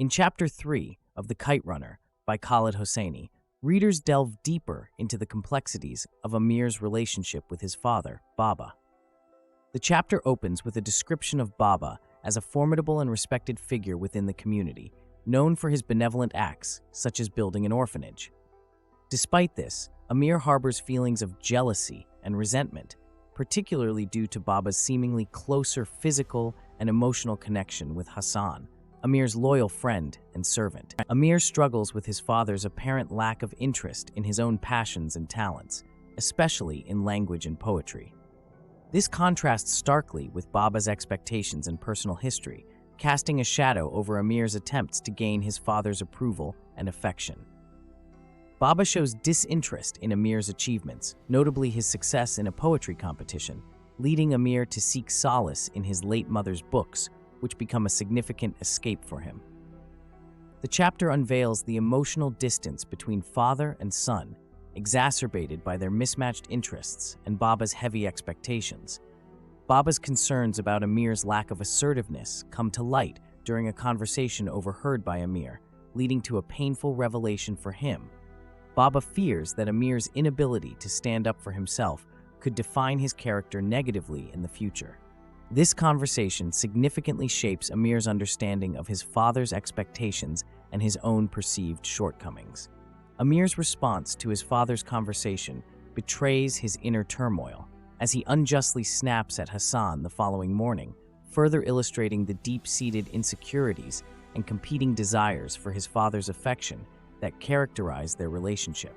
In Chapter 3 of The Kite Runner by Khaled Hosseini, readers delve deeper into the complexities of Amir's relationship with his father, Baba. The chapter opens with a description of Baba as a formidable and respected figure within the community, known for his benevolent acts, such as building an orphanage. Despite this, Amir harbors feelings of jealousy and resentment, particularly due to Baba's seemingly closer physical and emotional connection with Hassan, Amir's loyal friend and servant. Amir struggles with his father's apparent lack of interest in his own passions and talents, especially in language and poetry. This contrasts starkly with Baba's expectations and personal history, casting a shadow over Amir's attempts to gain his father's approval and affection. Baba shows disinterest in Amir's achievements, notably his success in a poetry competition, leading Amir to seek solace in his late mother's books, which become a significant escape for him. The chapter unveils the emotional distance between father and son, exacerbated by their mismatched interests and Baba's heavy expectations. Baba's concerns about Amir's lack of assertiveness come to light during a conversation overheard by Amir, leading to a painful revelation for him. Baba fears that Amir's inability to stand up for himself could define his character negatively in the future. This conversation significantly shapes Amir's understanding of his father's expectations and his own perceived shortcomings. Amir's response to his father's conversation betrays his inner turmoil, as he unjustly snaps at Hassan the following morning, further illustrating the deep-seated insecurities and competing desires for his father's affection that characterize their relationship.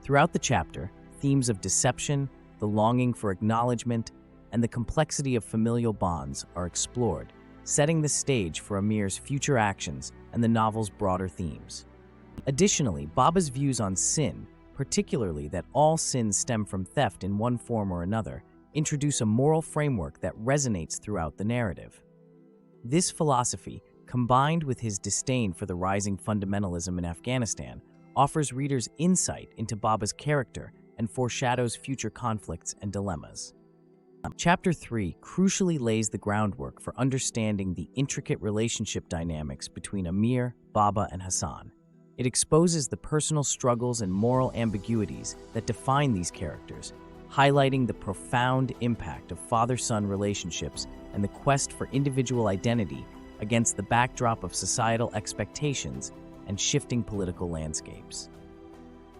Throughout the chapter, themes of deception, the longing for acknowledgement, and the complexity of familial bonds are explored, setting the stage for Amir's future actions and the novel's broader themes. Additionally, Baba's views on sin, particularly that all sins stem from theft in one form or another, introduce a moral framework that resonates throughout the narrative. This philosophy, combined with his disdain for the rising fundamentalism in Afghanistan, offers readers insight into Baba's character and foreshadows future conflicts and dilemmas. Chapter 3 crucially lays the groundwork for understanding the intricate relationship dynamics between Amir, Baba, and Hassan. It exposes the personal struggles and moral ambiguities that define these characters, highlighting the profound impact of father-son relationships and the quest for individual identity against the backdrop of societal expectations and shifting political landscapes.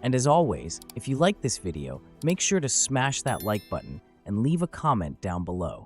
And as always, if you like this video, make sure to smash that like button and leave a comment down below.